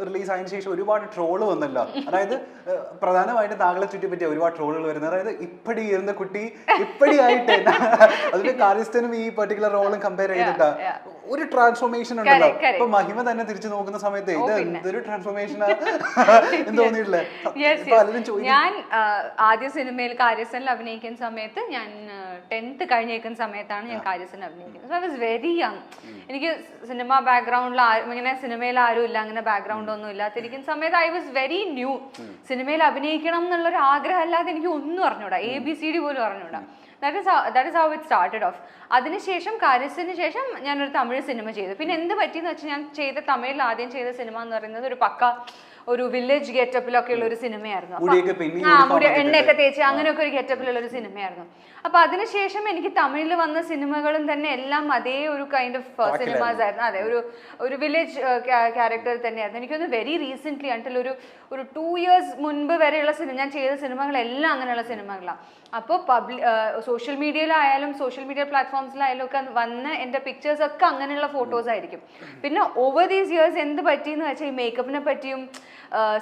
Release ആയതിനു ശേഷം ഒരുപാട് ട്രോള് വന്നല്ലോ. അതായത് പ്രധാനമായിട്ട് താങ്കളെ ചുറ്റിപ്പറ്റിയ ഒരുപാട് ട്രോളുകൾ വരുന്നത്. അതായത് ഇപ്പടി ഇരുന്ന കുട്ടി ഇപ്പടി ആയിട്ട് അതിന്റെ കാര്യസ്ഥനും ഈ പെർട്ടിക്കുലർ റോളും കമ്പയർ ചെയ്തിട്ടാ ഒരു ട്രാൻസ്ഫോർമേഷൻ ഉണ്ടല്ലോ. ഇപ്പൊ മഹിമ തന്നെ തിരിച്ചു നോക്കുന്ന സമയത്ത് ഇത് എന്തൊരു ട്രാൻസ്ഫോർമേഷൻ എന്ന് തോന്നിയിട്ടില്ലേ? ഞാൻ ആദ്യ സിനിമയിൽ കാര്യസ്ഥനിൽ അഭിനയിക്കുന്ന സമയത്ത് ഞാൻ 10th കഴിഞ്ഞേക്കുന്ന സമയത്താണ് ഞാൻ കാര്യസ്ഥനിൽ അഭിനയിക്കുന്നത്. I was very young. എനിക്ക് സിനിമ ബാക്ക്ഗ്രൗണ്ടിൽ ഇങ്ങനെ സിനിമയിൽ ആരും ഇല്ല, അങ്ങനെ ബാക്ക്ഗ്രൗണ്ട് ഒന്നും ഇല്ലാത്തിരിക്കുന്ന സമയത്ത് ഐ വാസ് വെരി ന്യൂ. സിനിമയിൽ അഭിനയിക്കണം എന്നുള്ളൊരു ആഗ്രഹം അല്ലാതെ എനിക്ക് ഒന്നും അറിഞ്ഞൂടാ, ABCD പോലും അറിഞ്ഞൂടാ. that is how it started off. അതിനുശേഷം കാര്യസ്ഥന് ശേഷം ഞാനൊരു തമിഴ് സിനിമ ചെയ്തു. പിന്നെ എന്ത് പറ്റിയെന്ന് വെച്ചാൽ ഞാൻ ചെയ്ത തമിഴിൽ ആദ്യം ചെയ്ത സിനിമ എന്ന് പറയുന്നത് ഒരു പക്ക ഒരു വില്ലേജ് ഗെറ്റപ്പിലൊക്കെ ഉള്ള ഒരു സിനിമയായിരുന്നു. എണ്ണയൊക്കെ തേച്ച് അങ്ങനെയൊക്കെ ഒരു ഗെറ്റപ്പിലുള്ള ഒരു സിനിമയായിരുന്നു. അപ്പൊ അതിനുശേഷം എനിക്ക് തമിഴിൽ വന്ന സിനിമകളും തന്നെ എല്ലാം അതേ ഒരു കൈൻഡ് ഓഫ് സിനിമാസ് ആയിരുന്നു. അതെ, ഒരു വില്ലേജ് ക്യാരക്ടർ തന്നെയായിരുന്നു. എനിക്കൊന്ന് വെരി റീസെന്റ് അണ്ടിൽ ഒരു 2 years മുൻപ് വരെയുള്ള ഞാൻ ചെയ്ത സിനിമകളെല്ലാം അങ്ങനെയുള്ള സിനിമകളാണ്. അപ്പോൾ സോഷ്യൽ മീഡിയയിലായാലും സോഷ്യൽ മീഡിയ പ്ലാറ്റ്ഫോംസിലായാലും ഒക്കെ വന്ന് എൻ്റെ പിക്ചേഴ്സ് ഒക്കെ അങ്ങനെയുള്ള ഫോട്ടോസ് ആയിരിക്കും. പിന്നെ ഓവർ ദീസ് ഇയേഴ്സ് എന്ത് പറ്റിയെന്ന് വെച്ചാൽ ഈ മേക്കപ്പിനെ പറ്റിയും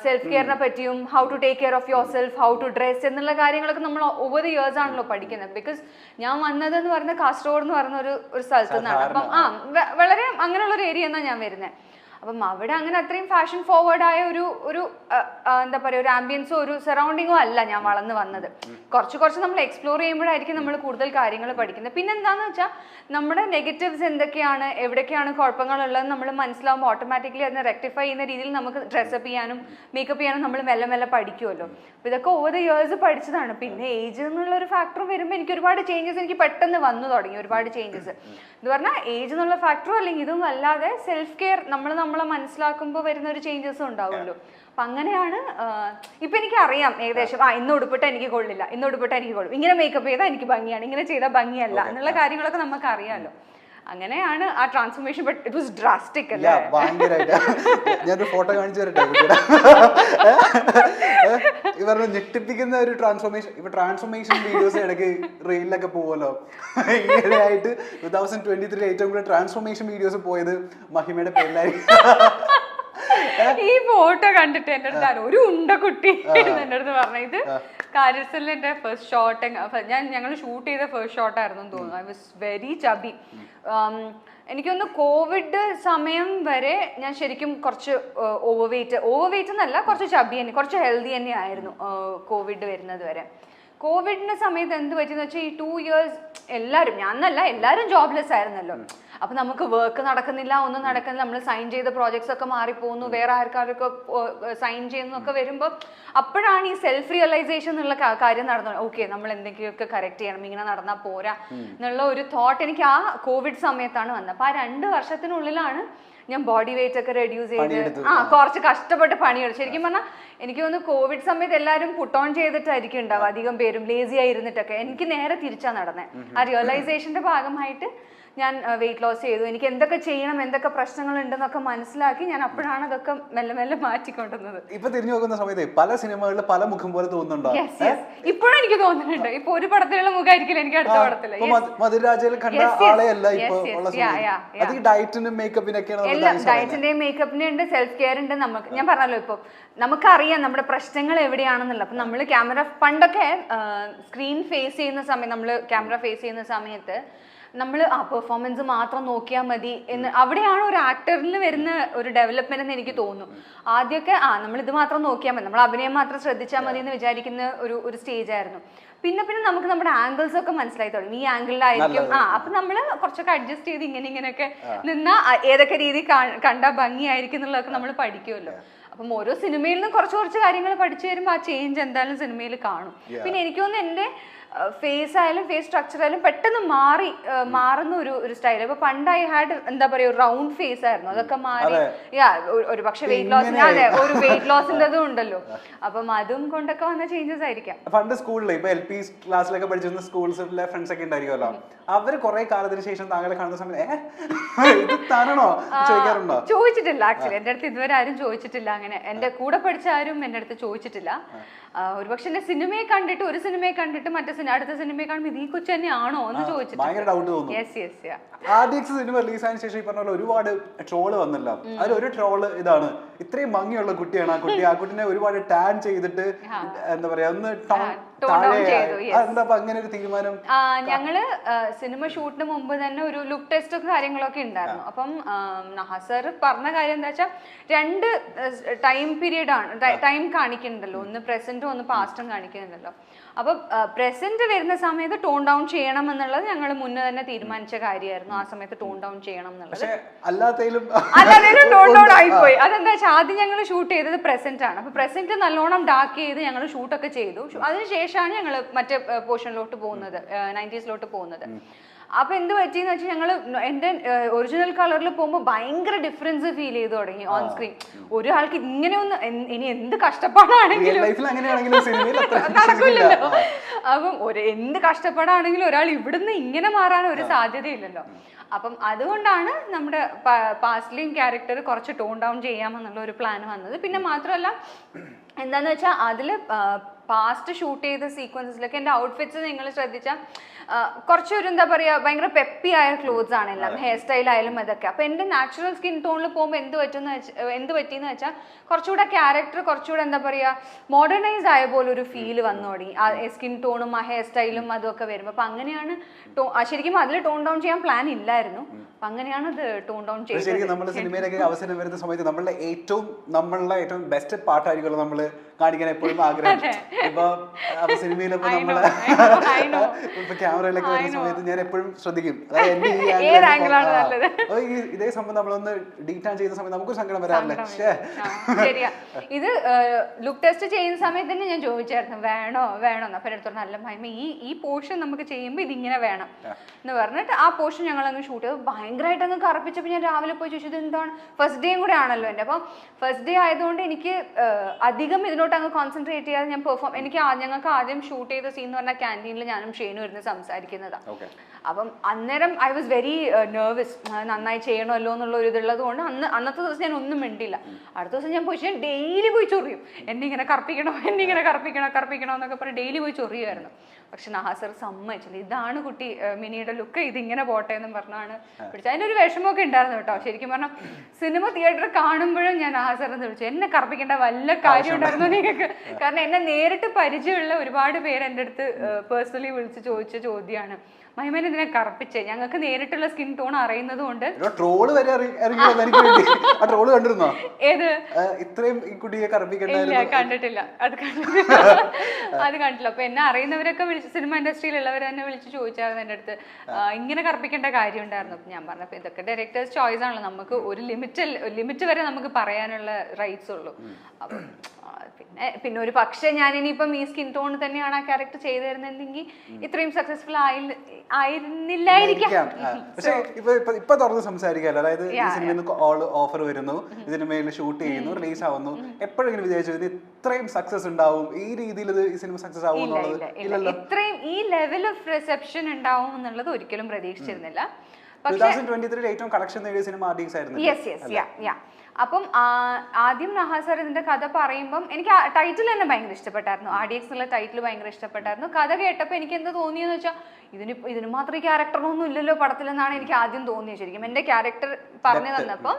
സെൽഫ് കെയറിനെ പറ്റിയും how to take care of yourself, how to dress എന്നുള്ള കാര്യങ്ങളൊക്കെ നമ്മൾ ഓവർ ദി ഇയേഴ്സ് ആണല്ലോ പഠിക്കുന്നത്. ബിക്കോസ് ഞാൻ വന്നതെന്ന് പറയുന്നത് കാസർഗോഡ് എന്ന് പറയുന്ന ഒരു സ്ഥലത്തു നിന്നാണ്. അപ്പം വളരെ അങ്ങനെയുള്ള ഒരു ഏരിയ എന്നാണ് ഞാൻ വരുന്നത്. അപ്പം അവിടെ അങ്ങനെ അത്രയും ഫാഷൻ ഫോർവേഡായ ഒരു എന്താ പറയുക, ഒരു ആംബിയൻസോ ഒരു സറൗണ്ടിങ്ങോ അല്ല ഞാൻ വളർന്ന് വന്നത്. കുറച്ച് നമ്മൾ എക്സ്പ്ലോർ ചെയ്യുമ്പോഴായിരിക്കും നമ്മൾ കൂടുതൽ കാര്യങ്ങൾ പഠിക്കുന്നത്. പിന്നെ എന്താണെന്ന് വെച്ചാൽ നമ്മുടെ നെഗറ്റീവ്സ് എന്തൊക്കെയാണ്, എവിടെയൊക്കെയാണ് കുഴപ്പങ്ങളുള്ളത് നമ്മൾ മനസ്സിലാവുമ്പോൾ ഓട്ടോമാറ്റിക്കലി അതിനെ റെക്ടിഫൈ ചെയ്യുന്ന രീതിയിൽ നമുക്ക് ഡ്രസ്സപ്പ് ചെയ്യാനും മേക്കപ്പ് ചെയ്യാനും നമ്മൾ മെല്ലെ മെല്ലെ പഠിക്കുമല്ലോ. അപ്പോൾ ഇതൊക്കെ ഓവർ ദ ഇയേഴ്സ് പഠിച്ചതാണ്. പിന്നെ ഏജ് എന്നുള്ള ഒരു ഫാക്ടർ വരുമ്പോൾ എനിക്ക് ഒരുപാട് ചേഞ്ചസ് എനിക്ക് പെട്ടെന്ന് വന്നു തുടങ്ങി. ഒരുപാട് ചേഞ്ചസ് എന്ന് പറഞ്ഞാൽ ഏജ് എന്നുള്ള ഫാക്ടറോ അല്ലെങ്കിൽ ഇതും അല്ലാതെ സെൽഫ് കെയർ നമ്മളെ മനസ്സിലാക്കുമ്പോൾ വരുന്ന ഒരു ചേഞ്ചസും ഉണ്ടാവുമല്ലോ. അപ്പൊ അങ്ങനെയാണ് ഇപ്പൊ എനിക്ക് അറിയാം ഏകദേശം ഇന്ന് ഉടുപ്പിട്ട എനിക്ക് കൊള്ളില്ല, ഇന്ന് ഉടുപ്പിട്ട എനിക്ക് കൊള്ളും, ഇങ്ങനെ മേക്കപ്പ് ചെയ്താൽ എനിക്ക് ഭംഗിയാണ്, ഇങ്ങനെ ചെയ്താൽ ഭംഗിയല്ല എന്നുള്ള കാര്യങ്ങളൊക്കെ നമുക്ക് അറിയാമല്ലോ. അങ്ങനെയാണ് ആ transformation. But it was drastic അല്ലേ? ഞാനൊരു ഫോട്ടോ കാണിച്ചു തരട്ടെ. ഇവരുടെ ഞെട്ടിപ്പിക്കുന്ന ഒരു ട്രാൻസ്ഫോർമേഷൻ. ഇപ്പൊ ട്രാൻസ്ഫോർമേഷൻ വീഡിയോസ് ഇടയ്ക്ക് റീലിലൊക്കെ പോവല്ലോ. ഈയിടെയായിട്ട് 2023 ഏറ്റവും കൂടുതൽ ട്രാൻസ്ഫോർമേഷൻ വീഡിയോസ് പോയത് മഹിമയുടെ പേരിലായിരിക്കും. ഈ ഫോട്ടോ കണ്ടിട്ട് എൻ്റെ അടുത്ത് ഒരു ഉണ്ട കുട്ടി എൻ്റെ അടുത്ത് പറഞ്ഞു, ഇത് കാര്യസ്ഥലിൽ എൻ്റെ ഫസ്റ്റ് ഷോട്ട് ഞങ്ങൾ ഷൂട്ട് ചെയ്ത ഫസ്റ്റ് ഷോട്ടായിരുന്നു തോന്നുന്നു. I was very chubby. എനിക്കൊന്ന് കോവിഡ് സമയം വരെ ഞാൻ ശരിക്കും കുറച്ച് ഓവർ വെയിറ്റ് എന്നല്ല, കുറച്ച് ചബി തന്നെ, കുറച്ച് ഹെൽത്തി തന്നെ ആയിരുന്നു കോവിഡ് വരുന്നത് വരെ. കോവിഡിന്റെ സമയത്ത് എന്ത് പറ്റിയെന്ന് വെച്ചാൽ ഈ 2 years എല്ലാവരും ജോബ്ലെസ് ആയിരുന്നല്ലോ. അപ്പൊ നമുക്ക് വർക്ക് നടക്കുന്നില്ല, ഒന്നും നടക്കുന്നില്ല, നമ്മൾ സൈൻ ചെയ്ത പ്രോജക്ട്സ് ഒക്കെ മാറിപ്പോകുന്നു, വേറെ ആൾക്കാരൊക്കെ സൈൻ ചെയ്യുന്നൊക്കെ വരുമ്പോൾ അപ്പോഴാണ് ഈ സെൽഫ് റിയലൈസേഷൻ എന്നുള്ള കാര്യം നടന്നത്. ഓക്കെ, നമ്മൾ എന്തെങ്കിലുമൊക്കെ കറക്റ്റ് ചെയ്യണം, ഇങ്ങനെ നടന്നാൽ പോരാ എന്നുള്ള ഒരു തോട്ട് എനിക്ക് ആ കോവിഡ് സമയത്താണ് വന്നത്. അപ്പൊ ആ 2 വർഷത്തിനുള്ളിലാണ് ഞാൻ ബോഡി വെയിറ്റ് ഒക്കെ റെഡ്യൂസ് ചെയ്ത് കുറച്ച് കഷ്ടപ്പെട്ട് പണിയെടുത്തു. ശരിക്കും പറഞ്ഞാൽ എനിക്ക് തോന്നുന്നു കോവിഡ് സമയത്ത് എല്ലാവരും പുട്ട് ഓൺ ചെയ്തിട്ടായിരിക്കും ഉണ്ടാവും, അധികം പേരും ലേസി ആയിരുന്നിട്ടൊക്കെ. എനിക്ക് നേരെ തിരിച്ചാ നടന്നത്. ആ റിയലൈസേഷന്റെ ഭാഗമായിട്ട് ഞാൻ വെയിറ്റ് ലോസ് ചെയ്തു. എനിക്ക് എന്തൊക്കെ ചെയ്യണം, എന്തൊക്കെ പ്രശ്നങ്ങൾ ഉണ്ടെന്നൊക്കെ മനസ്സിലാക്കി ഞാൻ അപ്പോഴാണ് അതൊക്കെ മെല്ലെ മെല്ലെ മാറ്റിക്കൊണ്ടുവന്നത്. ഇപ്പൊ തിരിഞ്ഞു നോക്കുന്ന സമയത്ത് പല സിനിമകളിൽ പല മുഖം പോലെ തോന്നുന്നുണ്ടോ? ഇപ്പോഴും എനിക്ക് തോന്നുന്നുണ്ട്. ഇപ്പൊ ഒരു പടത്തിലുള്ള മുഖമായിരിക്കില്ല എനിക്ക് അടുത്ത പടത്തില്. മധുരാജയിൽ കണ്ട ആളെയല്ല ഇപ്പൊ ഉള്ള ഡയറ്റിനും മേക്കപ്പിനൊക്കെയാണ്. ഡയറ്റിന്റെയും മേക്കപ്പിന്റെ ഉണ്ട്, സെൽഫ് കെയർ ഉണ്ട്. നമുക്ക് ഞാൻ പറഞ്ഞല്ലോ, ഇപ്പൊ നമുക്കറിയാം നമ്മുടെ പ്രശ്നങ്ങൾ എവിടെയാണെന്നുള്ള. അപ്പൊ നമ്മള് പണ്ടൊക്കെ സ്ക്രീൻ ഫേസ് ചെയ്യുന്ന സമയം, നമ്മള് ക്യാമറ ഫേസ് ചെയ്യുന്ന സമയത്ത് നമ്മൾ പെർഫോമൻസ് മാത്രം നോക്കിയാൽ മതി എന്ന്, അവിടെയാണ് ഒരു ആക്ടറിൽ വരുന്ന ഒരു ഡെവലപ്മെന്റ് എന്ന് എനിക്ക് തോന്നുന്നു. ആദ്യമൊക്കെ നമ്മൾ ഇത് മാത്രം നോക്കിയാൽ മതി, നമ്മൾ അഭിനയം മാത്രം ശ്രദ്ധിച്ചാൽ മതി എന്ന് വിചാരിക്കുന്ന ഒരു സ്റ്റേജ് ആയിരുന്നു. പിന്നെ നമുക്ക് നമ്മുടെ ആംഗിൾസ് ഒക്കെ മനസ്സിലായി തുടങ്ങി. ഈ ആംഗിളിലായിരിക്കും അപ്പൊ നമ്മൾ കുറച്ചൊക്കെ അഡ്ജസ്റ്റ് ചെയ്ത് ഇങ്ങനെയൊക്കെ നിന്നാ ഏതൊക്കെ രീതി കണ്ടാൽ ഭംഗിയായിരിക്കും എന്നുള്ളതൊക്കെ നമ്മൾ പഠിക്കുമല്ലോ. അപ്പം ഓരോ സിനിമയിൽ നിന്നും കുറച്ച് കാര്യങ്ങൾ പഠിച്ചു വരുമ്പോൾ ആ ചേഞ്ച് എന്തായാലും സിനിമയിൽ കാണും. പിന്നെ എനിക്ക് തോന്നുന്നു എൻ്റെ ഫേസ് ആയാലും ഫേസ് സ്ട്രക്ചർ ആയാലും പെട്ടെന്ന് മാറുന്ന ഒരു സ്റ്റൈൽ. ഇപ്പൊ പണ്ട് ഐ ഹാഡ് എന്താ പറയാ ഒരു റൗണ്ട് ഫേസ് ആയിരുന്നു, അതൊക്കെ മാറി ഒരു പക്ഷെ വെയിറ്റ് ലോസിന് ഒരു വെയിറ്റ് ലോസിൻ്റെതും ഉണ്ടല്ലോ. അപ്പം അതും കൊണ്ടൊക്കെ വന്ന ചേഞ്ചസ് ആയിരിക്കാം. പണ്ട് സ്കൂളിൽ ഇപ്പൊ LP ക്ലാസ്സിലൊക്കെ പഠിച്ചിരുന്ന സ്കൂൾസിലെ ഫ്രണ്ട്സ് ഒക്കെ ഉണ്ടായിരിക്കുമല്ലോ, അവര് കുറെ കാലത്തിന് ശേഷം താങ്കളെ കാണുന്ന സമയത്ത് ഇത് താനാണോ ചോദിക്കാറുണ്ടോ? ചോദിച്ചിട്ടില്ല ആക്ച്വലി, എന്റെ അടുത്ത് ഇതുവരെ ആരും ചോദിച്ചിട്ടില്ല അങ്ങനെ. അങ്ങനെ എന്റെ കൂടെ പഠിച്ച ആരും എന്റെ അടുത്ത് ചോദിച്ചിട്ടില്ല. ഒരുപക്ഷെ എന്റെ സിനിമയെ കണ്ടിട്ട് ഒരു സിനിമയെ കണ്ടിട്ട് അടുത്ത സിനിമയെ കാണുമ്പോൾ ഈ കൊച്ചു തന്നെയാണോ എന്ന് ചോദിച്ചിട്ടുണ്ട്. Yes yes. ആദ്യത്തെ സിനിമ റിലീസായതിനു ശേഷം ഈ പറഞ്ഞ പോലെ ഒരുപാട് ട്രോള് വന്നല്ലോ. അതിലൊരു ട്രോള് ഇതാണ്, ഇത്രയും ഭംഗിയുള്ള കുട്ടിയാണ് ആ കുട്ടിനെ ഒരുപാട് ടാൻ ചെയ്തിട്ട് എന്താ പറയാ ഒന്ന് അങ്ങനെ ഒരു തീരുമാനം. ഞങ്ങള് സിനിമ ഷൂട്ടിന് മുമ്പ് തന്നെ ഒരു ലുക്ക് ടെസ്റ്റ് ഒക്കെ കാര്യങ്ങളൊക്കെ ഉണ്ടായിരുന്നു. അപ്പം നഹാസർ പറഞ്ഞ കാര്യം എന്താ വെച്ചാൽ 2 ടൈം പീരീഡ് ആണ്, ടൈം കാണിക്കുന്നുണ്ടല്ലോ, ഒന്ന് പ്രസന്റും ഒന്ന് പാസ്റ്റും കാണിക്കുന്നുണ്ടല്ലോ. അപ്പൊ പ്രസന്റ് വരുന്ന സമയത്ത് ടോൺ ഡൗൺ ചെയ്യണം എന്നുള്ളത് ഞങ്ങൾ മുന്നേ തന്നെ തീരുമാനിച്ച കാര്യമായിരുന്നു. ആ സമയത്ത് ടോൺ ഡൗൺ ചെയ്യണം എന്നുള്ളത്. അല്ലാത്തതിലും ടോൺ ഡൗൺ ആയിപ്പോയി. അതെന്താ വെച്ചാൽ ആദ്യം ഞങ്ങൾ ഷൂട്ട് ചെയ്തത് പ്രസന്റ് ആണ്. അപ്പൊ പ്രസന്റ് നല്ലോണം ഡാർക്ക് ചെയ്ത് ഞങ്ങൾ ഷൂട്ടൊക്കെ ചെയ്തു. അതിനുശേഷമാണ് ഞങ്ങൾ മറ്റേ പോർഷനിലോട്ട് പോകുന്നത്, 90s പോകുന്നത്. അപ്പൊ എന്ത് പറ്റിയെന്ന് വെച്ചാൽ ഞങ്ങള് എന്റെ ഒറിജിനൽ കളറിൽ പോകുമ്പോൾ ഭയങ്കര ഡിഫറൻസ് ഫീൽ ചെയ്തു തുടങ്ങി ഓൺ സ്ക്രീൻ. ഒരാൾക്ക് ഇങ്ങനെ ഒന്ന് ഇനി എന്ത് കഷ്ടപ്പാടാണെങ്കിലും നടക്കില്ലല്ലോ. അപ്പം എന്ത് കഷ്ടപ്പാടാണെങ്കിലും ഒരാൾ ഇവിടുന്ന് ഇങ്ങനെ മാറാൻ ഒരു സാധ്യതയില്ലല്ലോ. അപ്പം അതുകൊണ്ടാണ് നമ്മുടെ പാസ്ലിംഗ് ക്യാരക്ടർ കുറച്ച് ടോൺ ഡൗൺ ചെയ്യാമെന്നുള്ള ഒരു പ്ലാൻ വന്നത്. പിന്നെ മാത്രമല്ല എന്താന്ന് വെച്ചാൽ അതില് പാസ്റ്റ് ഷൂട്ട് ചെയ്ത സീക്വൻസിലൊക്കെ എൻ്റെ ഔട്ട്ഫിറ്റ്സ് നിങ്ങൾ ശ്രദ്ധിച്ചാൽ കുറച്ചൊരു എന്താ പറയുക ഭയങ്കര പെപ്പി ആയ ക്ലോത്ത്സ് ആണ് എല്ലാം, ഹെയർ സ്റ്റൈൽ ആയാലും അതൊക്കെ. അപ്പം എൻ്റെ നാച്ചുറൽ സ്കിൻ ടോണിൽ പോകുമ്പോൾ എന്ത് പറ്റിയെന്ന് വെച്ചാൽ കുറച്ചുകൂടെ ക്യാരക്ടർ കുറച്ചുകൂടെ എന്താ പറയുക മോഡേണൈസ് ആയ പോലെ ഒരു ഫീൽ വന്നു തുടങ്ങി. ആ സ്കിൻ ടോണും ആ ഹെയർ സ്റ്റൈലും അതൊക്കെ വരുമ്പോൾ. അപ്പം അങ്ങനെയാണ് ശരിക്കും അതിൽ ടോൺ ഡൗൺ ചെയ്യാൻ പ്ലാൻ ഇല്ലായിരുന്നു. അപ്പം അങ്ങനെയാണ് അത് ടോൺ ഡൗൺ ചെയ്തത്. ശരിക്കും നമ്മുടെ സിനിമയിലൊക്കെ അവസരം വരുന്ന സമയത്ത് നമ്മളുടെ ഏറ്റവും ബെസ്റ്റ് പാട്ടായിരിക്കുമല്ലോ നമ്മൾ കാണിക്കാൻ എപ്പോഴും ആഗ്രഹം. ഇപ്പൊ സിനിമയിലൊക്കെ നമ്മള് ഇപ്പൊ ക്യാമറയിലൊക്കെ വരുന്ന സമയത്ത് ഞാൻ എപ്പോഴും ശ്രദ്ധിക്കും, അതായത് ഇതേ സംഭവം നമ്മളൊന്ന് ഡീറ്റാൻ ചെയ്യുന്ന സമയത്ത് നമുക്ക് സങ്കടം വരാറില്ല. ശരിയാ. ഇത് ലുക്ക് ടെസ്റ്റ് ചെയ്യുന്ന സമയത്ത് തന്നെ ഞാൻ ചോദിച്ചായിരുന്നു വേണോ അപ്പൊ എടുത്തു നല്ല മഹിമ ഈ പോർഷൻ നമുക്ക് ചെയ്യുമ്പോൾ ഇതിങ്ങനെ വേണം എന്ന് പറഞ്ഞിട്ട് ആ പോർഷൻ ഞങ്ങൾ അങ്ങ് ഷൂട്ട് ചെയ്ത് ഭയങ്കരമായിട്ട് അങ്ങ് കറപ്പിച്ചപ്പോൾ ഞാൻ രാവിലെ പോയി ചോദിച്ചത് എന്താണ്, ഫസ്റ്റ് ഡേയും കൂടെ ആണല്ലോ എൻ്റെ. അപ്പം ഫസ്റ്റ് ഡേ ആയതുകൊണ്ട് എനിക്ക് അധികം ഇതിനോട്ട് അങ്ങ് കോൺസെൻട്രേറ്റ് ചെയ്യാതെ ഞാൻ ഞങ്ങൾക്ക് ആദ്യം ഷൂട്ട് ചെയ്ത സീൻ എന്ന് പറഞ്ഞാൽ ക്യാൻറ്റീനിൽ ഞാനും ഷെയ്നും ഇരുന്ന് സംസാരിക്കുന്നതാണ്. അപ്പം അന്നേരം ഐ വാസ് വെരി നെർവസ്, നന്നായി ചെയ്യണമല്ലോ എന്നുള്ള ഒരു ഇതുള്ളത് കൊണ്ട് അന്നത്തെ ദിവസം ഞാൻ ഒന്നും മിണ്ടില്ല. അടുത്ത ദിവസം ഞാൻ പോയി ഡെയിലി പോയി ചൊറിയും, എന്നെ ഇങ്ങനെ കറപ്പിക്കണോ എന്നൊക്കെ പറഞ്ഞ് ഡെയിലി പോയി ചൊറിയുമായിരുന്നു. പക്ഷെ നഹാസർ സമ്മതിച്ചില്ല, ഇതാണ് കുട്ടി മിനിയുടെ ലുക്ക്, ഇതിങ്ങനെ പോട്ടെ എന്നും പറഞ്ഞാണ് പിടിച്ചത്. അതിനൊരു വിഷമമൊക്കെ ഉണ്ടായിരുന്നു കേട്ടോ. ശരിക്കും പറഞ്ഞാൽ സിനിമ തിയേറ്ററിൽ കാണുമ്പോഴും ഞാൻ നഹാസറിന്ന് വിളിച്ചു, എന്നെ കറപ്പിക്കേണ്ട വല്ല കാര്യം ഉണ്ടായിരുന്നു നിങ്ങൾക്ക്? കാരണം എന്നെ നേരിട്ട് പരിചയമുള്ള ഒരുപാട് പേര് എൻ്റെ അടുത്ത് പേഴ്സണലി വിളിച്ച് ചോദിച്ച ചോദ്യമാണ്, മഹിമേനെ ഇതിനെ കറപ്പിച്ചേ, ഞങ്ങൾക്ക് നേരിട്ടുള്ള സ്കിൻ ടോൺ അറിയുന്നത് കൊണ്ട്. ട്രോള് വരെ കണ്ടിരുന്നോ? ഏത് ഇത്രയും കുട്ടിയെ കണ്ടിട്ടില്ല, അത് കണ്ടിട്ടില്ല. അപ്പൊ എന്നെ അറിയുന്നവരൊക്കെ വിളിച്ച് സിനിമ ഇൻഡസ്ട്രിയിലുള്ളവർ തന്നെ വിളിച്ച് ചോദിച്ചായിരുന്നു എൻ്റെ അടുത്ത്, ഇങ്ങനെ കറപ്പിക്കേണ്ട കാര്യം ഉണ്ടായിരുന്നു. അപ്പൊ ഞാൻ പറഞ്ഞപ്പോ ഇതൊക്കെ ഡയറക്ടേഴ്സ് ചോയ്സ് ആണല്ലോ, നമുക്ക് ഒരു ലിമിറ്റ് വരെ നമുക്ക് പറയാനുള്ള റൈറ്റ്സ് ഉള്ളൂ. അപ്പൊ പിന്നെ ഒരു പക്ഷെ ഞാൻ ഇനിയിപ്പം ഈ സ്കിൻ ടോൺ തന്നെയാണ് ആ ക്യാരക്ടർ ചെയ്തു തരുന്നെങ്കിൽ ഇത്രയും സക്സസ്ഫുൾ ആയിരുന്നില്ലായിരിക്കാം. പക്ഷെ ഇപ്പൊ തുറന്ന് സംസാരിക്കാമല്ലോ, അതായത് ഈ സിനിമയിൽ ഓഫർ വരുന്നു, ഇതിന് മേലിൽ ഷൂട്ട് ചെയ്യുന്നു, റിലീസ് ആവുന്നു, എപ്പോഴെങ്കിലും വിചാരിച്ചു ഇത് ഇത്രയും സക്സസ് ഉണ്ടാവും, ഈ രീതിയിൽ ഈ സിനിമ സക്സസ് ആവും എന്നുള്ളത്? ഇത്രയും ഈ ലെവൽ ഓഫ് റിസെപ്ഷൻ ഉണ്ടാവും എന്നുള്ളത് ഒരിക്കലും പ്രതീക്ഷിച്ചിരുന്നില്ല. 2023 ഏറ്റവും കളക്ഷൻ നേടിയ സിനിമ ആർഡിഎക്സ് ആയിരുന്നു. അപ്പം ആദ്യം നഹാസർ ഇതിന്റെ കഥ പറയുമ്പം എനിക്ക് ടൈറ്റിൽ തന്നെ ഭയങ്കര ഇഷ്ടപ്പെട്ടായിരുന്നു. ആർഡിഎക്സ് എന്നുള്ള ടൈറ്റിൽ ഭയങ്കര ഇഷ്ടപ്പെട്ടായിരുന്നു. കഥ കേട്ടപ്പോൾ എനിക്ക് എന്ത് തോന്നിയെന്ന് വെച്ചാൽ ഇതിന് മാത്രം ക്യാരക്ടറൊന്നും ഇല്ലല്ലോ പടത്തിലെന്നാണ് എനിക്ക് ആദ്യം തോന്നിയത്. ശരിക്കും എൻ്റെ ക്യാരക്ടർ പറഞ്ഞു തന്നപ്പം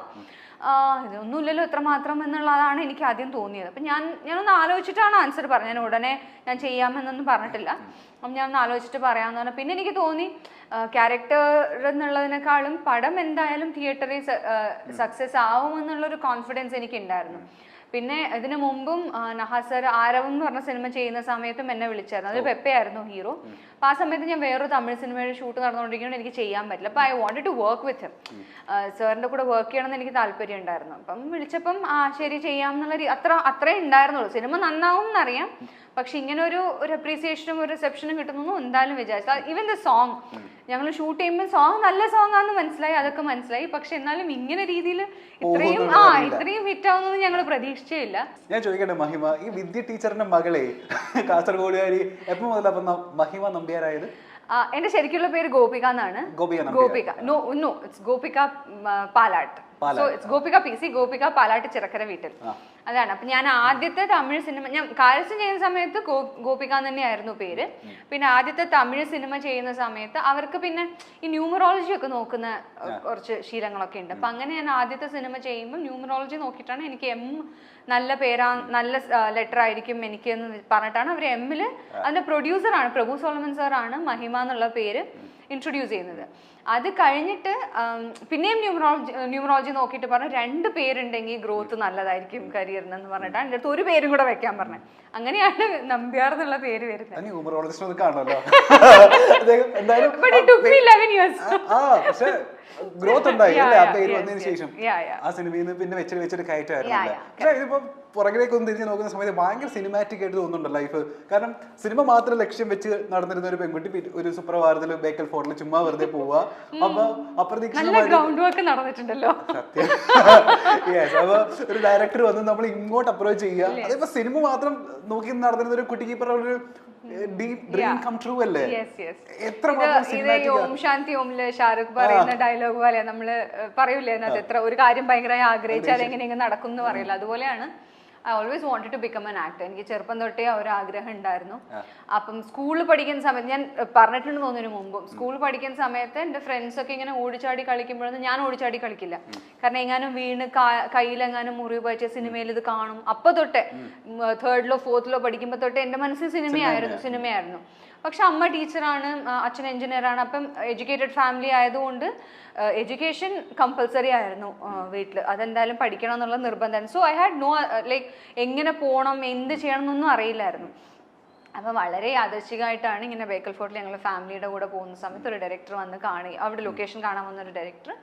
ഇതൊന്നുമില്ലല്ലോ എത്ര മാത്രം എന്നുള്ളതാണ് എനിക്ക് ആദ്യം തോന്നിയത്. അപ്പം ഞാനൊന്ന് ആലോചിച്ചിട്ടാണ് ആൻസർ പറഞ്ഞത്. ഞാൻ ഉടനെ ഞാൻ ചെയ്യാമെന്നൊന്നും പറഞ്ഞിട്ടില്ല. അപ്പം ഞാനൊന്ന് ആലോചിച്ചിട്ട് പറയാമെന്ന് പറഞ്ഞു. പിന്നെ എനിക്ക് തോന്നി ക്യാരക്ടർ എന്നുള്ളതിനേക്കാളും പടം എന്തായാലും തിയേറ്ററിൽ സക്സസ് ആവുമെന്നുള്ളൊരു കോൺഫിഡൻസ് എനിക്ക് ഉണ്ടായിരുന്നു. പിന്നെ ഇതിനു മുമ്പും നഹാസർ ആരവം എന്ന് പറഞ്ഞ സിനിമ ചെയ്യുന്ന സമയത്തും എന്നെ വിളിച്ചായിരുന്നു. അതിൽ പെപ്പയായിരുന്നു ഹീറോ. അപ്പോൾ ആ സമയത്ത് ഞാൻ വേറൊരു തമിഴ് സിനിമയുടെ ഷൂട്ട് നടന്നുകൊണ്ടിരിക്കുന്നത് എനിക്ക് ചെയ്യാൻ പറ്റില്ല. അപ്പോൾ I wanted to work with him. സാറിൻ്റെ കൂടെ വർക്ക് ചെയ്യണമെന്ന് എനിക്ക് താല്പര്യം ഉണ്ടായിരുന്നു. അപ്പം വിളിച്ചപ്പം ശരി ചെയ്യാം എന്നുള്ള അത്രേ ഉണ്ടായിരുന്നുള്ളൂ. സിനിമ നന്നാവും എന്നറിയാം, പക്ഷെ ഇങ്ങനെ ഒരു അപ്രീസിയേഷനും ഒരു റിസെപ്ഷനും കിട്ടുന്നു എന്തായാലും വിചാരിച്ചു. ഈവൻ ദ സോങ് ഞങ്ങൾ ഷൂട്ട് ചെയ്യുമ്പോൾ സോങ് നല്ല സോങ് ആണെന്ന് മനസ്സിലായി, അതൊക്കെ മനസ്സിലായി. പക്ഷെ എന്നാലും ഇങ്ങനെ രീതിയിൽ ഇത്രയും ഹിറ്റ് ആവുന്നത് ഞങ്ങൾ പ്രതീക്ഷിച്ചേ ഇല്ല. ഞാൻ ചോദിക്കട്ടെ മഹിമ, ഈ വിദ്യ ടീച്ചറിന്റെ മകളെ കാസർഗോഡുകാരി എപ്പോ മുതലാ മഹിമ നമ്പ്യാരായത്? എന്റെ ശരിക്കുള്ള പേര് ഗോപിക എന്നാണ്. Gopika Palat. So it's Gopika PC, Gopika Palat Chirakkara വീട്ടിൽ. അതാണ്. അപ്പൊ ഞാൻ ആദ്യത്തെ തമിഴ് സിനിമ ഞാൻ കാരസ്ഥൻ ചെയ്യുന്ന സമയത്ത് ഗോപിക തന്നെയായിരുന്നു പേര്. പിന്നെ ആദ്യത്തെ തമിഴ് സിനിമ ചെയ്യുന്ന സമയത്ത് അവർക്ക് പിന്നെ ഈ ന്യൂമറോളജി ഒക്കെ നോക്കുന്ന കുറച്ച് ശീലങ്ങളൊക്കെ ഉണ്ട്. അപ്പൊ അങ്ങനെ ഞാൻ ആദ്യത്തെ സിനിമ ചെയ്യുമ്പോൾ ന്യൂമറോളജി നോക്കിയിട്ടാണ് എനിക്ക് നല്ല പേരാ, നല്ല ലെറ്റർ ആയിരിക്കും എനിക്ക് എന്ന് പറഞ്ഞിട്ടാണ് അവർ എമ്മില് അതിന്റെ പ്രൊഡ്യൂസറാണ് പ്രഭു സോളമൻ സാറാണ് മഹിമ എന്നുള്ള പേര് ഇൻട്രൊഡ്യൂസ് ചെയ്യുന്നത്. അത് കഴിഞ്ഞിട്ട് പിന്നെയും ന്യൂമറോളജി നോക്കിയിട്ട് പറഞ്ഞു 2 പേരുണ്ടെങ്കിൽ ഗ്രോത്ത് നല്ലതായിരിക്കും കരിയറിന് എന്ന് പറഞ്ഞിട്ടാണ് എൻ്റെ അടുത്ത് 1 പേരും കൂടെ വെക്കാൻ പറഞ്ഞത്. അങ്ങനെയാണ് നമ്പ്യാർ എന്നുള്ള പേര് വരുന്നത്. ഗ്രോത്ത് ഉണ്ടായി അല്ലേ ആ പേര് വന്നതിന് ശേഷം ആ സിനിമയിൽ നിന്ന് പിന്നെ വെച്ചിട്ട് കയറ്റായിരുന്നു. പക്ഷെ ഇതിപ്പോ പുറകിലേക്ക് ഒന്ന് തിരിഞ്ഞ് നോക്കുന്ന സമയത്ത് ഭയങ്കര സിനിമാറ്റിക് ആയിട്ട് തോന്നുന്നുണ്ട് ലൈഫ്. കാരണം സിനിമ മാത്രം ലക്ഷ്യം വെച്ച് നടന്നിരുന്ന ഒരു പെൺകുട്ടി ഒരു സുപ്രഭാതത്തിൽ ബേക്കൽ ഫോർട്ടിൽ ചുമ്മാ വെറുതെ പോവുക. അപ്പൊ അപ്രതീക്ഷിതമായിട്ട് നടന്നിട്ടുണ്ടല്ലോ സത്യം. അപ്പൊ ഒരു ഡയറക്ടർ വന്ന് നമ്മൾ ഇങ്ങോട്ട് അപ്രോച്ച് ചെയ്യുക. അതിപ്പോ സിനിമ മാത്രം നോക്കി നടന്നിരുന്ന ഒരു കുട്ടിക്ക് ഇപ്പൊ ഒരു ഡ്രീം കം ട്രൂ അല്ലേ? ഓം ശാന്തി ഓമില് ഷാരൂഖ് പറയുന്ന ഡയലോഗ് പോലെ നമ്മള് പറയൂലേ അതിനകത്ത് എത്ര ഒരു കാര്യം ഭയങ്കരമായി ആഗ്രഹിച്ചാൽ എങ്ങനെയെങ്കിലും നടക്കും എന്ന് പറയില്ല. അതുപോലെയാണ് I always wanted to become an actor. എനിക്ക് ചെറുപ്പം തൊട്ടേ ആ ഒരു ആഗ്രഹം ഉണ്ടായിരുന്നു. അപ്പം സ്കൂളിൽ പഠിക്കുന്ന സമയത്ത് ഞാൻ പറഞ്ഞിട്ടുണ്ട് തോന്നുന്നതിന് മുമ്പും സ്കൂളിൽ പഠിക്കുന്ന സമയത്ത് എൻ്റെ ഫ്രണ്ട്സ് ഒക്കെ ഇങ്ങനെ ഓടിച്ചാടി കളിക്കുമ്പോഴൊന്നും ഞാൻ ഓടിച്ചാടി കളിക്കില്ല. കാരണം എങ്ങാനും വീണ് കയ്യിലെങ്ങാനും മുറിവ് പറ്റിയ സിനിമയിൽ ഇത് കാണും. അപ്പൊ തൊട്ടേ 3rd-ലോ 4th-ലോ പഠിക്കുമ്പോൾ തൊട്ടേ എൻ്റെ മനസ്സിൽ സിനിമയായിരുന്നു. പക്ഷെ അമ്മ ടീച്ചറാണ്, അച്ഛൻ എഞ്ചിനീയറാണ്. അപ്പം എഡ്യൂക്കേറ്റഡ് ഫാമിലി ആയതുകൊണ്ട് എഡ്യൂക്കേഷൻ കമ്പൽസറി ആയിരുന്നു വീട്ടിൽ. അതെന്തായാലും പഠിക്കണം എന്നുള്ള നിർബന്ധമായിരുന്നു. So I had no like എങ്ങനെ പോകണം എന്ത് ചെയ്യണം എന്നൊന്നും അറിയില്ലായിരുന്നു. അപ്പം വളരെ യാദൃശ്ചികമായിട്ടാണ് ഇങ്ങനെ ബേക്കൽ ഫോർട്ടിൽ ഞങ്ങൾ ഫാമിലിയുടെ കൂടെ പോകുന്ന സമയത്ത് ഒരു ഡയറക്ടർ വന്ന് അവിടെ ലൊക്കേഷൻ കാണാൻ വന്നൊരു ഡയറക്ടർ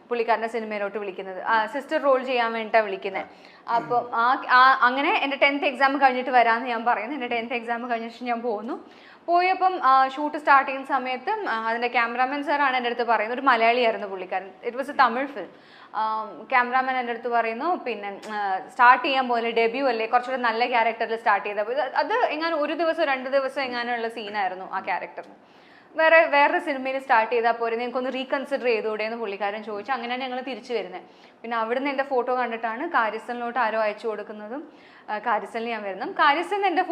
പുള്ളിക്കാരൻ്റെ സിനിമയിലോട്ട് വിളിക്കുന്നത്, സിസ്റ്റർ റോൾ ചെയ്യാൻ വേണ്ടിയിട്ടാണ് വിളിക്കുന്നത്. അപ്പം അങ്ങനെ എൻ്റെ 10th എക്സാം കഴിഞ്ഞിട്ട് വരാമെന്ന് ഞാൻ പറയുന്നു. എൻ്റെ 10th എക്സാം കഴിഞ്ഞിട്ട് ഞാൻ പോയപ്പം ഷൂട്ട് സ്റ്റാർട്ട് ചെയ്യുന്ന സമയത്ത് അതിൻ്റെ ക്യാമറാമാൻ സാറാണ് എൻ്റെ അടുത്ത് പറയുന്നത്. ഒരു മലയാളിയായിരുന്നു പുള്ളിക്കാരൻ. It was A Tamil film. Cameraman എൻ്റെ അടുത്ത് പറയുന്നു, പിന്നെ സ്റ്റാർട്ട് ചെയ്യാൻ പോലെ ഡെബ്യൂ അല്ലേ, കുറച്ചുകൂടെ നല്ല ക്യാരക്ടറിൽ സ്റ്റാർട്ട് ചെയ്തപ്പോൾ അത് എങ്ങാനും 1 ദിവസം 2 ദിവസം എങ്ങാനുള്ള സീനായിരുന്നു ആ ക്യാരക്ടറിന്. വേറൊരു സിനിമയിൽ സ്റ്റാർട്ട് ചെയ്താൽ പോരെ, നിങ്ങൾക്കൊന്ന് റീകൺസിഡർ ചെയ്തുകൂടെ എന്ന് പുള്ളിക്കാരൻ ചോദിച്ചു. അങ്ങനെയാണ് ഞങ്ങൾ തിരിച്ചു വരുന്നത്. പിന്നെ അവിടുന്ന് എൻ്റെ ഫോട്ടോ കണ്ടിട്ടാണ് കാര്യസ്ഥലിലോട്ട് ആരോ അയച്ചു കൊടുക്കുന്നതും കാര്യസ്ഥലിൽ ഞാൻ വരുന്നതും. കാര്യസ്ഥലിന് എൻ്റെ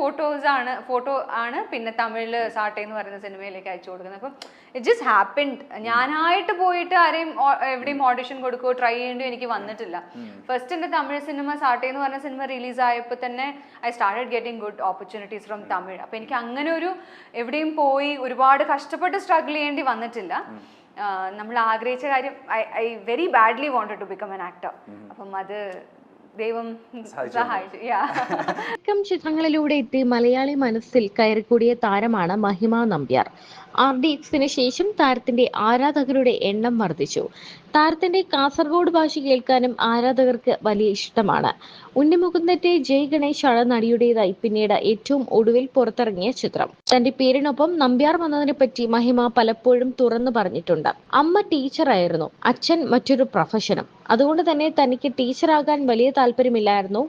ഫോട്ടോ ആണ് പിന്നെ തമിഴിൽ സാട്ടെ എന്ന് പറയുന്ന സിനിമയിലേക്ക് അയച്ചു കൊടുക്കുന്നത്. അപ്പം ഇറ്റ് ജസ്റ്റ് ഹാപ്പൻഡ്. ഞാനായിട്ട് പോയിട്ട് ആരെയും എവിടെയും ഓഡിഷൻ കൊടുക്കുകയോ ട്രൈ ചെയ്യേണ്ടിയോ എനിക്ക് വന്നിട്ടില്ല. ഫസ്റ്റ് എൻ്റെ തമിഴ് സിനിമ സാട്ടെ എന്ന് പറഞ്ഞ സിനിമ റിലീസ് ആയപ്പോൾ തന്നെ I started getting good opportunities from Tamil. അപ്പം എനിക്ക് അങ്ങനെ ഒരു എവിടെയും പോയി ഒരുപാട് കഷ്ടപ്പെട്ട് സ്ട്രഗിൾ ചെയ്യേണ്ടി വന്നിട്ടില്ല. നമ്മൾ ആഗ്രഹിച്ച കാര്യം I very badly wanted to become an actor. അപ്പം അത് ദൈവം സഹായിച്ചു. ചിത്രങ്ങളിലൂടെ എത്തി മലയാളി മനസ്സിൽ കയറിക്കൂടിയ താരമാണ് മഹിമ നമ്പ്യാർ. RDXന് ശേഷം താരത്തിന്റെ ആരാധകരുടെ എണ്ണം വർദ്ധിച്ചു. താരത്തിന്റെ കാസർഗോഡ് ഭാഷ കേൾക്കാനും ആരാധകർക്ക് വലിയ ഇഷ്ടമാണ്. ഉണ്ണിമുകുന്ദന്റെ ജയ് ഗണേശ് ആണ് നടിയുടേതായി പിന്നീട് ഏറ്റവും ഒടുവിൽ പുറത്തിറങ്ങിയ ചിത്രം. തന്റെ പേരിനൊപ്പം നമ്പ്യാർ വന്നതിനെ പറ്റി മഹിമ പലപ്പോഴും തുറന്നു പറഞ്ഞിട്ടുണ്ട്. അമ്മ ടീച്ചറായിരുന്നു, അച്ഛൻ മറ്റൊരു പ്രൊഫഷനും. അതുകൊണ്ട് തന്നെ തനിക്ക് ടീച്ചറാകാൻ വലിയ താല്പര്യമില്ലായിരുന്നു.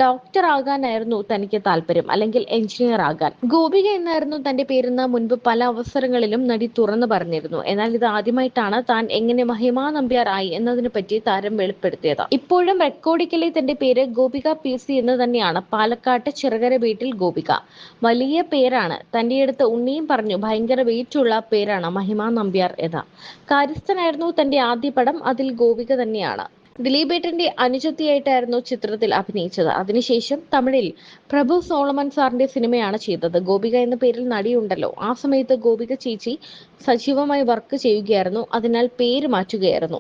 ഡോക്ടർ ആകാനായിരുന്നു തനിക്ക് താല്പര്യം, അല്ലെങ്കിൽ എഞ്ചിനീയർ ആകാൻ. ഗോപിക എന്നായിരുന്നു തന്റെ പേരെന്ന് മുൻപ് പല അവസരങ്ങളിലും നടി തുറന്നു പറഞ്ഞിരുന്നു. എന്നാൽ ഇത് ആദ്യമായിട്ടാണ് താൻ എങ്ങനെ മഹിമ നമ്പ്യാർ ആയി എന്നതിനെ പറ്റി താരം വെളിപ്പെടുത്തിയത്. ഇപ്പോഴും റെക്കോർഡിക്കലി തന്റെ പേര് ഗോപിക PC എന്ന് തന്നെയാണ്. പാലക്കാട്ട് ചിറകര വീട്ടിൽ ഗോപിക. വലിയ പേരാണ്. തന്റെ അടുത്ത് ഉണ്ണിയും പറഞ്ഞു ഭയങ്കര വെയിറ്റുള്ള പേരാണ് മഹിമ നമ്പ്യാർ എന്ന്. കാര്യസ്ഥനായിരുന്നു തന്റെ ആദ്യ പടം. അതിൽ ഗോപിക തന്നെയാണ്. ദിലീപേട്ടന്റെ അനുജത്തിയായിട്ടായിരുന്നു ചിത്രത്തിൽ അഭിനയിച്ചത്. അതിനുശേഷം തമിഴിൽ പ്രഭു സോളമൻ സാറിന്റെ സിനിമയാണ് ചെയ്തത്. ഗോപിക എന്ന പേരിൽ നടിയുണ്ടല്ലോ. ആ സമയത്ത് ഗോപിക ചേച്ചി സജീവമായി വർക്ക് ചെയ്യുകയായിരുന്നു. അതിനാൽ പേര് മാറ്റുകയായിരുന്നു.